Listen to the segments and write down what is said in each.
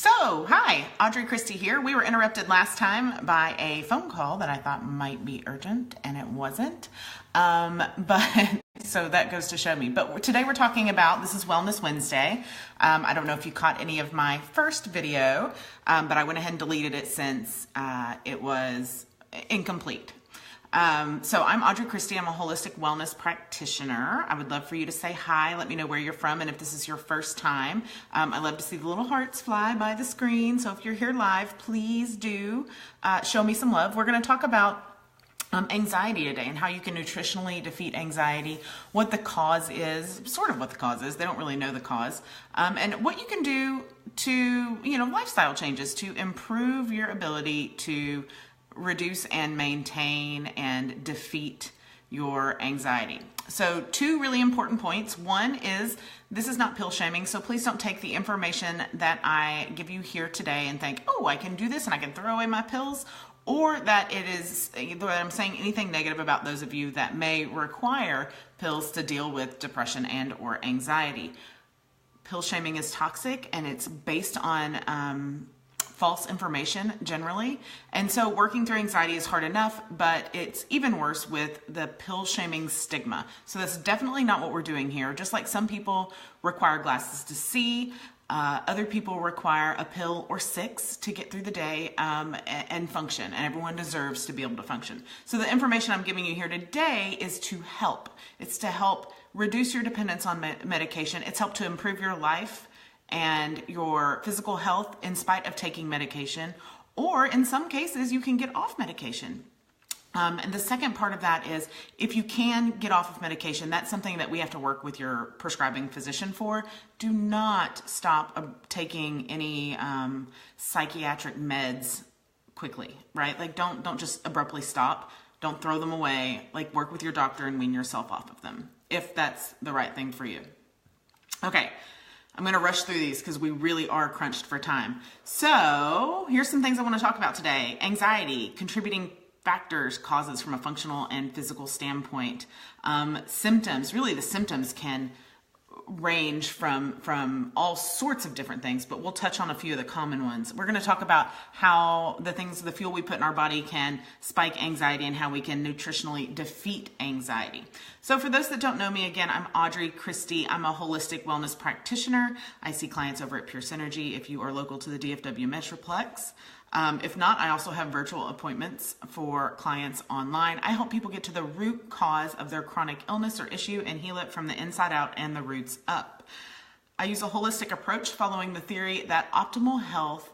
Hi, Audrey Christie here. We were interrupted last time by a phone call that I thought might be urgent, and it wasn't. So that goes to show me. But today we're talking about, this is Wellness Wednesday. I don't know if you caught any of my first video, but I went ahead and deleted it since it was incomplete. So I'm Audrey Christie. I'm a holistic wellness practitioner. I would love for you to say hi. Let me know where you're from. And if this is your first time, I love to see the little hearts fly by the screen. So if you're here live, please do show me some love. We're going to talk about anxiety today and how you can nutritionally defeat anxiety, what the cause is, sort of what the cause is. They don't really know the cause. And what you can do to, lifestyle changes to improve your ability to reduce and maintain and defeat your anxiety. So 2 really important points. One is this is not pill shaming, so please don't take the information that I give you here today and think, oh, I can do this and I can throw away my pills, or that I'm saying anything negative about those of you that may require pills to deal with depression and or anxiety. Pill shaming is toxic and it's based on false information generally. And so working through anxiety is hard enough, but it's even worse with the pill shaming stigma. So that's definitely not what we're doing here. Just like some people require glasses to see, other people require a pill or 6 to get through the day and function, and everyone deserves to be able to function. So the information I'm giving you here today is to help. It's to help reduce your dependence on medication. It's helped to improve your life and your physical health in spite of taking medication, or in some cases you can get off medication. And the second part of that is if you can get off of medication, that's something that we have to work with your prescribing physician for. Do not stop taking any psychiatric meds quickly, right? Like don't just abruptly stop. Don't throw them away. Like work with your doctor and wean yourself off of them if that's the right thing for you. Okay. I'm going to rush through these because we really are crunched for time. So here's some things I want to talk about today. Anxiety, contributing factors, causes from a functional and physical standpoint. Symptoms, really the symptoms can range from all sorts of different things, but we'll touch on a few of the common ones. We're going to talk about how the fuel we put in our body can spike anxiety and how we can nutritionally defeat anxiety. So for those that don't know me, again, I'm Audrey Christie. I'm a holistic wellness practitioner. I see clients over at Pure Synergy if you are local to the DFW Metroplex. If not, I also have virtual appointments for clients online. I help people get to the root cause of their chronic illness or issue and heal it from the inside out and the roots up. I use a holistic approach following the theory that optimal health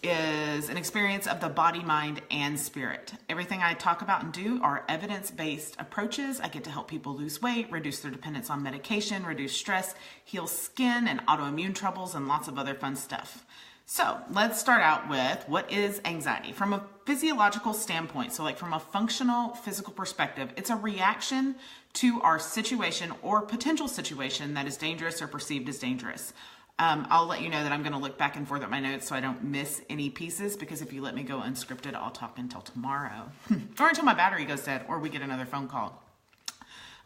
is an experience of the body, mind, and spirit. Everything I talk about and do are evidence-based approaches. I get to help people lose weight, reduce their dependence on medication, reduce stress, heal skin and autoimmune troubles, and lots of other fun stuff. So let's start out with what is anxiety from a physiological standpoint. So like from a functional physical perspective, it's a reaction to our situation or potential situation that is dangerous or perceived as dangerous. I'll let you know that I'm going to look back and forth at my notes so I don't miss any pieces, because if you let me go unscripted, I'll talk until tomorrow or until my battery goes dead or we get another phone call.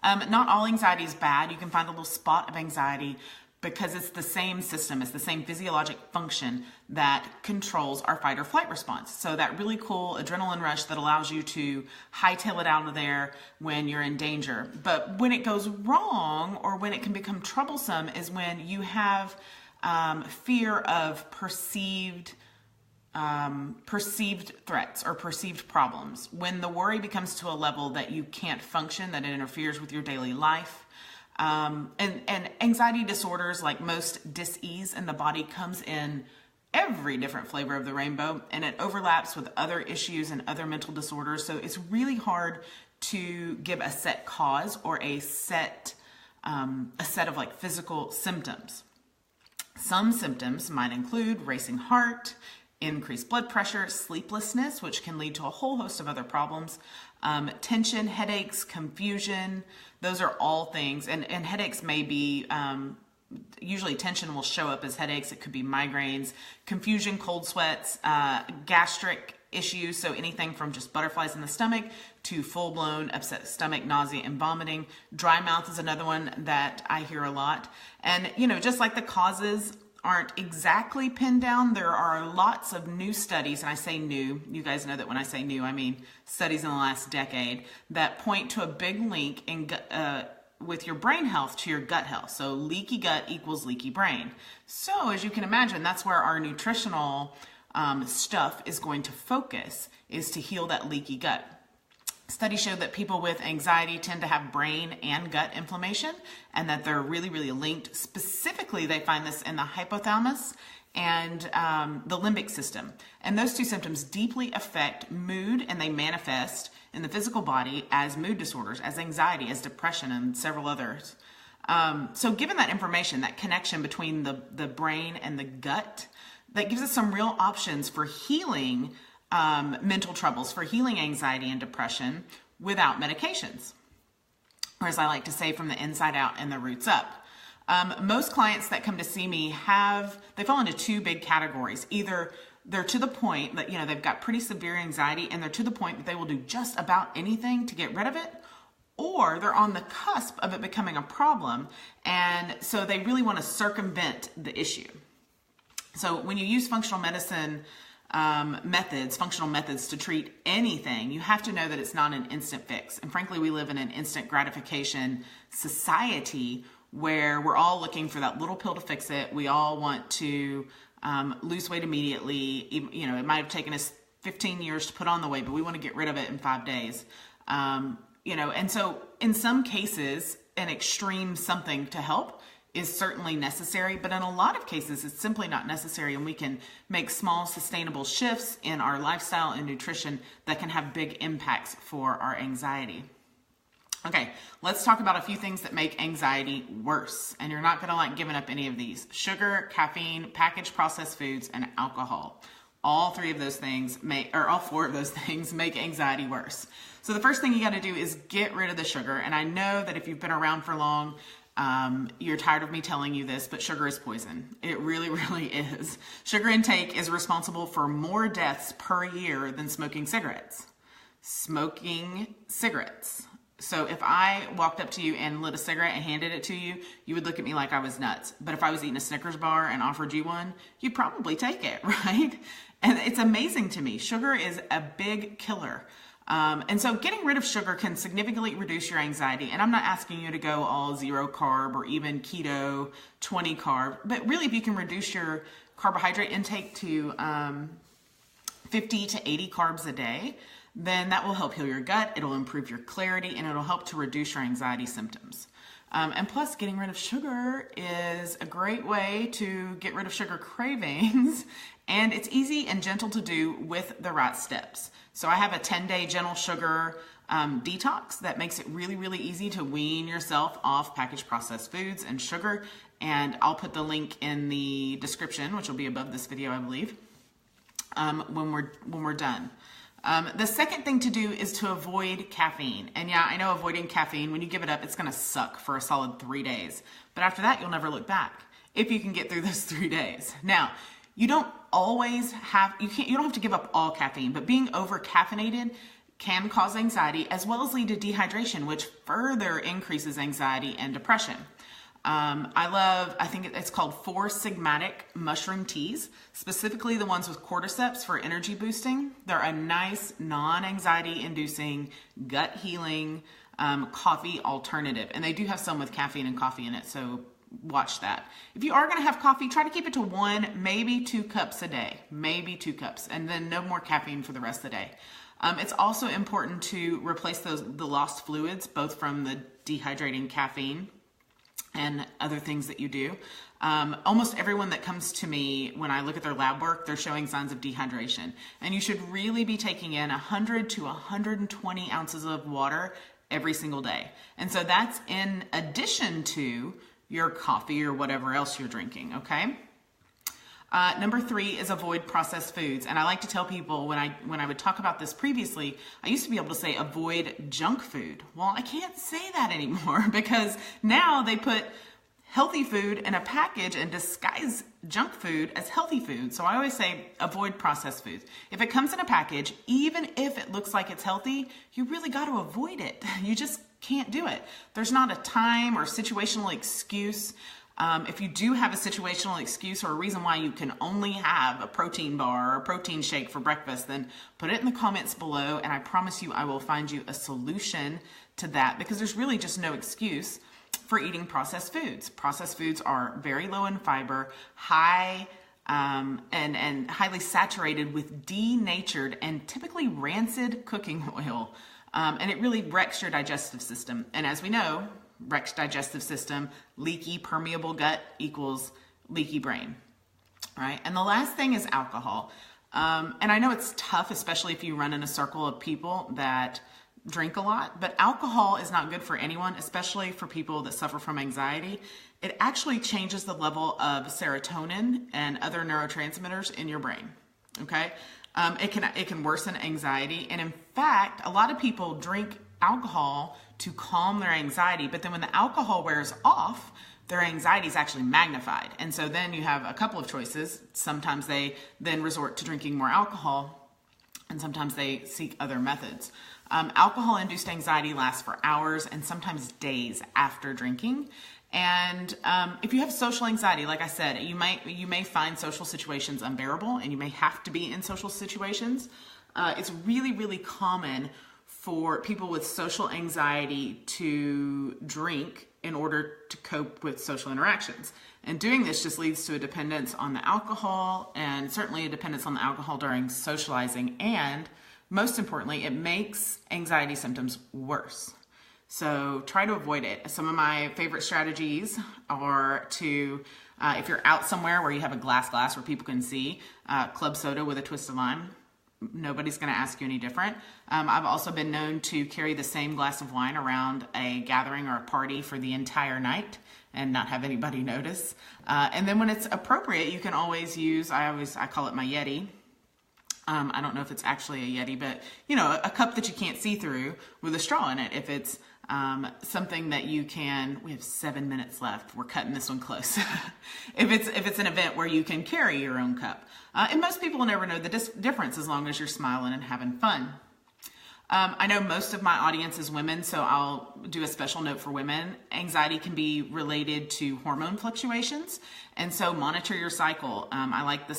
Not all anxiety is bad. You can find a little spot of anxiety because it's the same system, it's the same physiologic function that controls our fight or flight response. So that really cool adrenaline rush that allows you to hightail it out of there when you're in danger. But when it goes wrong or when it can become troublesome is when you have fear of perceived threats or perceived problems. When the worry becomes to a level that you can't function, that it interferes with your daily life. And anxiety disorders, like most dis-ease in the body, comes in every different flavor of the rainbow, and it overlaps with other issues and other mental disorders. So it's really hard to give a set cause or a set of like physical symptoms. Some symptoms might include racing heart, increased blood pressure, sleeplessness, which can lead to a whole host of other problems, tension, headaches, confusion. Those are all things, and headaches may be, usually tension will show up as headaches. It could be migraines, confusion, cold sweats, gastric issues. So anything from just butterflies in the stomach to full-blown upset stomach, nausea, and vomiting. Dry mouth is another one that I hear a lot. And, just like the causes aren't exactly pinned down. There are lots of new studies, and I say new, you guys know that when I say new, I mean studies in the last decade, that point to a big link in with your brain health to your gut health. So leaky gut equals leaky brain. So as you can imagine, that's where our nutritional stuff is going to focus, is to heal that leaky gut. Studies show that people with anxiety tend to have brain and gut inflammation, and that they're really, really linked. Specifically, they find this in the hypothalamus and the limbic system. And those two symptoms deeply affect mood, and they manifest in the physical body as mood disorders, as anxiety, as depression, and several others. So given that information, that connection between the brain and the gut, that gives us some real options for healing mental troubles, for healing anxiety and depression without medications. Or as I like to say, from the inside out and the roots up. Most clients that come to see me they fall into two big categories. Either they're to the point that, they've got pretty severe anxiety and they're to the point that they will do just about anything to get rid of it, or they're on the cusp of it becoming a problem, and so they really want to circumvent the issue. So when you use functional medicine functional methods to treat anything, you have to know that it's not an instant fix. And frankly, we live in an instant gratification society where we're all looking for that little pill to fix it. We all want to lose weight immediately. It might have taken us 15 years to put on the weight, but we want to get rid of it in 5 days. And so in some cases, an extreme something to help is certainly necessary, but in a lot of cases, it's simply not necessary, and we can make small, sustainable shifts in our lifestyle and nutrition that can have big impacts for our anxiety. Okay, let's talk about a few things that make anxiety worse, and you're not going to like giving up any of these. Sugar, caffeine, packaged processed foods, and alcohol. All four of those things make anxiety worse. So the first thing you got to do is get rid of the sugar, and I know that if you've been around for long, you're tired of me telling you this, but sugar is poison. It really, really is. Sugar intake is responsible for more deaths per year than smoking cigarettes. So if I walked up to you and lit a cigarette and handed it to you, you would look at me like I was nuts. But if I was eating a Snickers bar and offered you one, you'd probably take it, right? And it's amazing to me. Sugar is a big killer. And so getting rid of sugar can significantly reduce your anxiety. And I'm not asking you to go all 0 carb or even keto, 20 carb, but really if you can reduce your carbohydrate intake to 50 to 80 carbs a day, then that will help heal your gut, it'll improve your clarity, and it'll help to reduce your anxiety symptoms. And plus, getting rid of sugar is a great way to get rid of sugar cravings, and it's easy and gentle to do with the right steps. So I have a 10-day gentle sugar detox that makes it really, really easy to wean yourself off packaged processed foods and sugar, and I'll put the link in the description, which will be above this video, I believe, when we're done. The second thing to do is to avoid caffeine. And yeah, I know avoiding caffeine, when you give it up, it's going to suck for a solid 3 days. But after that, you'll never look back if you can get through those 3 days. Now, you don't have to give up all caffeine, but being over caffeinated can cause anxiety as well as lead to dehydration, which further increases anxiety and depression. I think it's called 4-sigmatic mushroom teas, specifically the ones with cordyceps for energy boosting. They're a nice non-anxiety inducing gut healing coffee alternative. And they do have some with caffeine and coffee in it. So watch that. If you are going to have coffee, try to keep it to 1, maybe 2 cups a day, maybe 2 cups, and then no more caffeine for the rest of the day. It's also important to replace the lost fluids, both from the dehydrating caffeine and other things that you do. Almost everyone that comes to me, when I look at their lab work, they're showing signs of dehydration. And you should really be taking in 100 to 120 ounces of water every single day. And so that's in addition to your coffee or whatever else you're drinking, okay? Number 3 is avoid processed foods. And I like to tell people when I would talk about this previously, I used to be able to say avoid junk food. Well, I can't say that anymore because now they put healthy food in a package and disguise junk food as healthy food. So I always say avoid processed foods. If it comes in a package, even if it looks like it's healthy, you really got to avoid it. You just can't do it. There's not a time or situational excuse. If you do have a situational excuse or a reason why you can only have a protein bar or a protein shake for breakfast, then put it in the comments below, and I promise you I will find you a solution to that, because there's really just no excuse for eating processed foods. Processed foods are very low in fiber, high and highly saturated with denatured and typically rancid cooking oil. And it really wrecks your digestive system. And as we know, wrecked digestive system, leaky permeable gut equals leaky brain, right? And the last thing is alcohol. And I know it's tough, especially if you run in a circle of people that drink a lot, but alcohol is not good for anyone, especially for people that suffer from anxiety. It actually changes the level of serotonin and other neurotransmitters in your brain, okay? It can worsen anxiety. And in fact, a lot of people drink alcohol to calm their anxiety, but then when the alcohol wears off, their anxiety is actually magnified. And so then you have a couple of choices. Sometimes they then resort to drinking more alcohol, and sometimes they seek other methods. Alcohol-induced anxiety lasts for hours and sometimes days after drinking. And if you have social anxiety, like I said, you may find social situations unbearable, and you may have to be in social situations. It's really, really common for people with social anxiety to drink in order to cope with social interactions. And doing this just leads to a dependence on the alcohol, and certainly a dependence on the alcohol during socializing. And most importantly, it makes anxiety symptoms worse. So try to avoid it. Some of my favorite strategies are to, if you're out somewhere where you have a glass where people can see, club soda with a twist of lime. Nobody's going to ask you any different. I've also been known to carry the same glass of wine around a gathering or a party for the entire night and not have anybody notice. And then when it's appropriate, you can always use, I call it my Yeti. I don't know if it's actually a Yeti, but you know, a cup that you can't see through with a straw in it. If it's something that you can, we have 7 minutes left. We're cutting this one close. If it's an event where you can carry your own cup. And most people will never know the difference as long as you're smiling and having fun. I know most of my audience is women, so I'll do a special note for women. Anxiety can be related to hormone fluctuations, and so monitor your cycle. I like the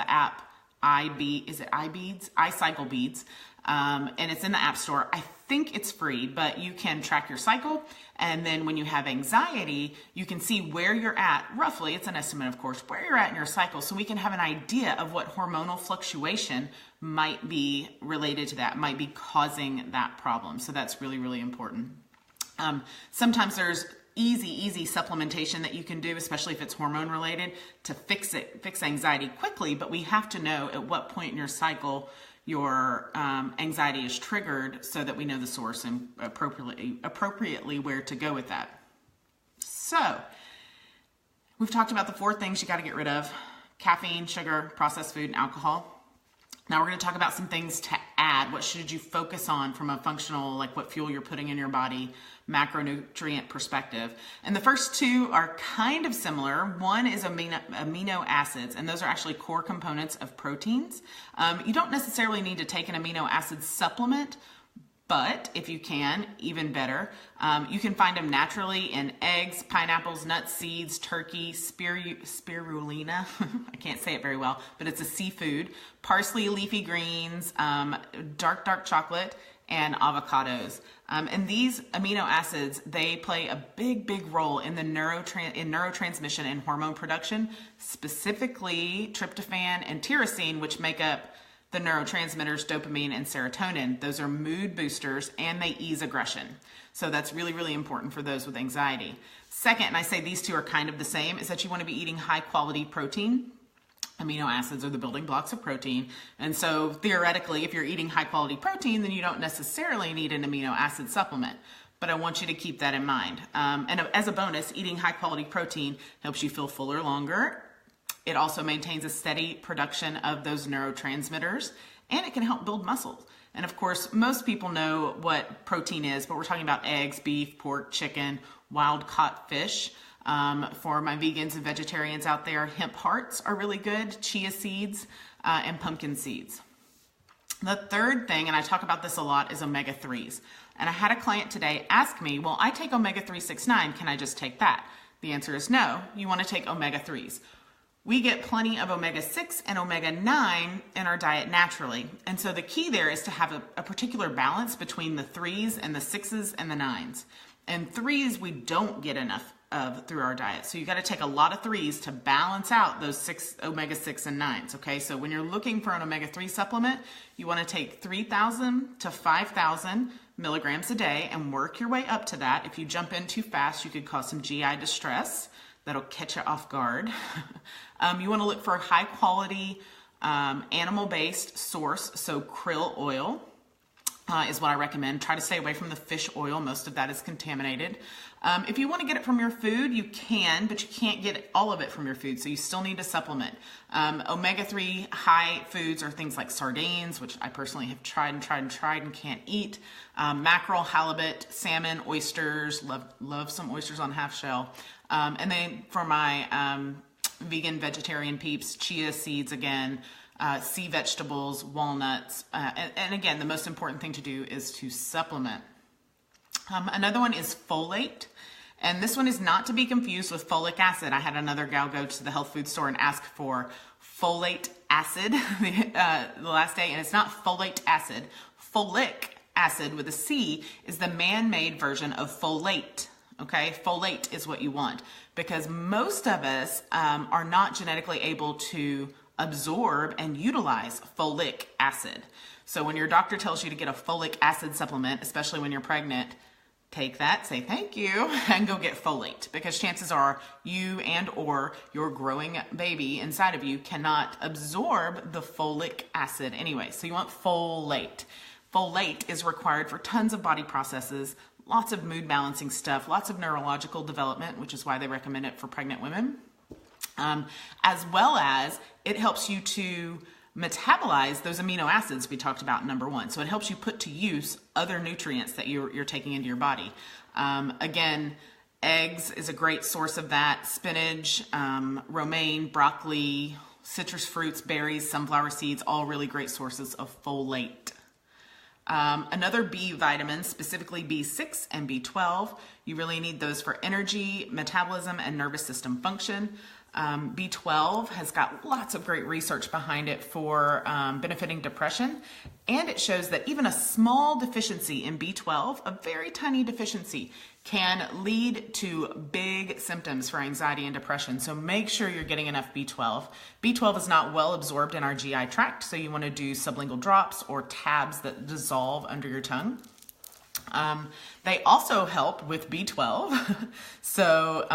app iCycle Beads, and it's in the App Store. I think it's free, but you can track your cycle, and then when you have anxiety, you can see where you're at, roughly, it's an estimate of course, where you're at in your cycle, so we can have an idea of what hormonal fluctuation might be related to that, might be causing that problem. So that's really, really important. Sometimes there's easy supplementation that you can do, especially if it's hormone related, to fix anxiety quickly, but we have to know at what point in your cycle your anxiety is triggered so that we know the source and appropriately where to go with that. So we've talked about the 4 things you got to get rid of: caffeine, sugar, processed food, and alcohol. Now we're going to talk about some things to add. What should you focus on from a functional, like what fuel you're putting in your body, macronutrient perspective. And the first 2 are kind of similar. One is amino acids, and those are actually core components of proteins. You don't necessarily need to take an amino acid supplement, but if you can, even better. You can find them naturally in eggs, pineapples, nuts, seeds, turkey, spirulina, I can't say it very well, but it's a seafood, parsley, leafy greens, dark chocolate, and avocados. And these amino acids, they play a big role in the neurotransmission and hormone production, specifically tryptophan and tyrosine, which make up the neurotransmitters dopamine and serotonin. Those are mood boosters, and they ease aggression. So that's really, really important for those with anxiety. Second, and I say these 2 are kind of the same, is that you want to be eating high quality protein. Amino acids are the building blocks of protein. And so theoretically, if you're eating high quality protein, then you don't necessarily need an amino acid supplement. But I want you to keep that in mind. And as a bonus, eating high quality protein helps you feel fuller longer. It also maintains a steady production of those neurotransmitters, and it can help build muscle. And of course, most people know what protein is, but we're talking about eggs, beef, pork, chicken, wild caught fish. For my vegans and vegetarians out there, hemp hearts are really good, chia seeds, and pumpkin seeds. The third thing, and I talk about this a lot, is omega-3s. And I had a client today ask me, well, I take omega-369, can I just take that? The answer is no, you want to take omega-3s. We get plenty of omega-6 and omega-9 in our diet naturally. And so the key there is to have a particular balance between the 3s and the 6s and the 9s. And 3s we don't get enough of through our diet. So you got to take a lot of 3s to balance out those omega-6 and 9s, okay? So when you're looking for an omega-3 supplement, you want to take 3,000 to 5,000 milligrams a day and work your way up to that. If you jump in too fast, you could cause some GI distress. That'll catch you off guard. You want to look for a high quality animal-based source, so krill oil is what I recommend. Try to stay away from the fish oil. Most of that is contaminated. If you want to get it from your food, you can, but you can't get all of it from your food, so you still need to supplement. Omega-3 high foods are things like sardines, which I personally have tried and can't eat. Mackerel, halibut, salmon, oysters. Love some oysters on half shell. And then for my vegan, vegetarian peeps, chia seeds again, sea vegetables, walnuts, and again, the most important thing to do is to supplement. Another one is folate, and this one is not to be confused with folic acid. I had another gal go to the health food store and ask for folate acid the last day, and it's not folate acid. Folic acid with a C is the man-made version of folate. Okay, folate is what you want, because most of us are not genetically able to absorb and utilize folic acid. So when your doctor tells you to get a folic acid supplement, especially when you're pregnant, take that, say thank you, and go get folate, because chances are you and or your growing baby inside of you cannot absorb the folic acid anyway. So you want folate. Folate is required for tons of body processes, lots of mood balancing stuff, lots of neurological development, which is why they recommend it for pregnant women, as well as it helps you to metabolize those amino acids we talked about in number 1. So it helps you put to use other nutrients that you're taking into your body. Again, eggs is a great source of that. Spinach, romaine, broccoli, citrus fruits, berries, sunflower seeds, all really great sources of folate. Another B vitamin, specifically B6 and B12, you really need those for energy, metabolism, and nervous system function. B12 has got lots of great research behind it for benefiting depression, and it shows that even a small deficiency in B12, a very tiny deficiency, can lead to big symptoms for anxiety and depression. So make sure you're getting enough B12. B12 is not well absorbed in our GI tract, so you want to do sublingual drops or tabs that dissolve under your tongue. They also help with B12. So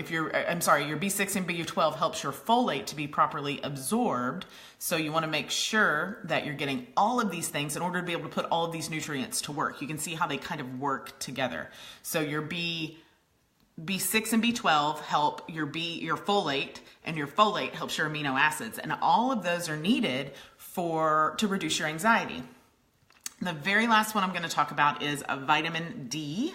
your B6 and B12 helps your folate to be properly absorbed. So you want to make sure that you're getting all of these things in order to be able to put all of these nutrients to work. You can see how they kind of work together. So your B6 and B12 help your folate, and your folate helps your amino acids. And all of those are needed to reduce your anxiety. The very last one I'm going to talk about is a vitamin D.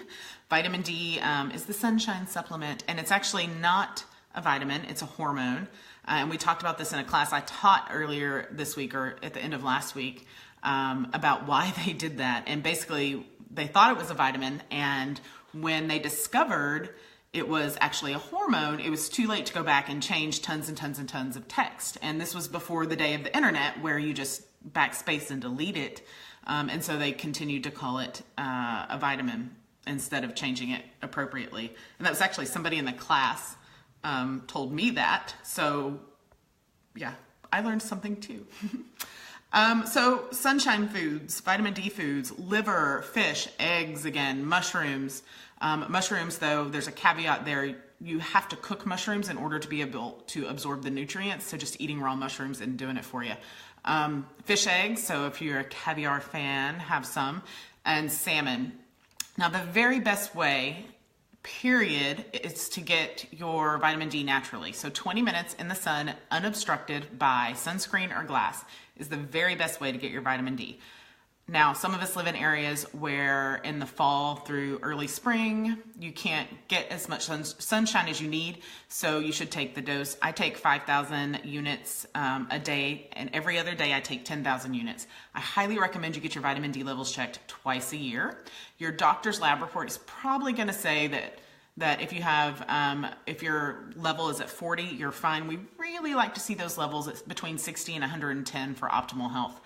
Vitamin D is the sunshine supplement, and it's actually not a vitamin, it's a hormone. And we talked about this in a class I taught earlier this week, or at the end of last week, about why they did that. And basically, they thought it was a vitamin, and when they discovered it was actually a hormone, it was too late to go back and change tons and tons and tons of text. And this was before the day of the internet, where you just backspace and delete it. And so they continued to call it a vitamin instead of changing it appropriately. And that was actually somebody in the class told me that. So yeah, I learned something too. So sunshine foods, vitamin D foods, liver, fish, eggs again, mushrooms. Mushrooms though, there's a caveat there. You have to cook mushrooms in order to be able to absorb the nutrients. So just eating raw mushrooms isn't doing it for you. Fish eggs, so if you're a caviar fan, have some, and salmon. Now the very best way, period, is to get your vitamin D naturally. So 20 minutes in the sun, unobstructed by sunscreen or glass, is the very best way to get your vitamin D. Now, some of us live in areas where in the fall through early spring, you can't get as much sunshine as you need, so you should take the dose. I take 5,000 units a day, and every other day I take 10,000 units. I highly recommend you get your vitamin D levels checked twice a year. Your doctor's lab report is probably going to say that if you have, if your level is at 40, you're fine. We really like to see those levels at between 60 and 110 for optimal health.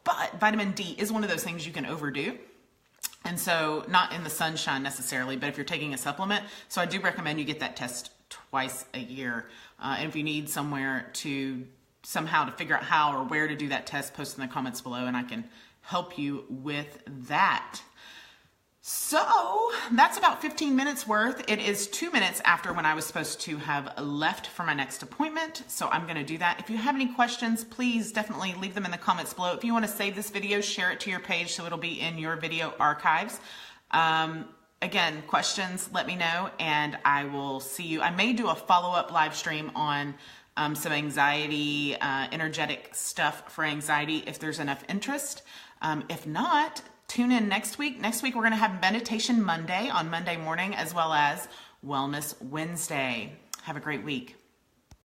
But vitamin D is one of those things you can overdo. And so not in the sunshine necessarily, but if you're taking a supplement. So I do recommend you get that test twice a year. And if you need somewhere to somehow to figure out how or where to do that test, post in the comments below and I can help you with that. So that's about 15 minutes worth. It is 2 minutes after when I was supposed to have left for my next appointment. So I'm going to do that. If you have any questions, please definitely leave them in the comments below. If you want to save this video, share it to your page so it'll be in your video archives. Again, questions, let me know and I will see you. I may do a follow-up live stream on some anxiety, energetic stuff for anxiety if there's enough interest. If not, tune in next week. Next week, we're going to have Meditation Monday on Monday morning, as well as Wellness Wednesday. Have a great week.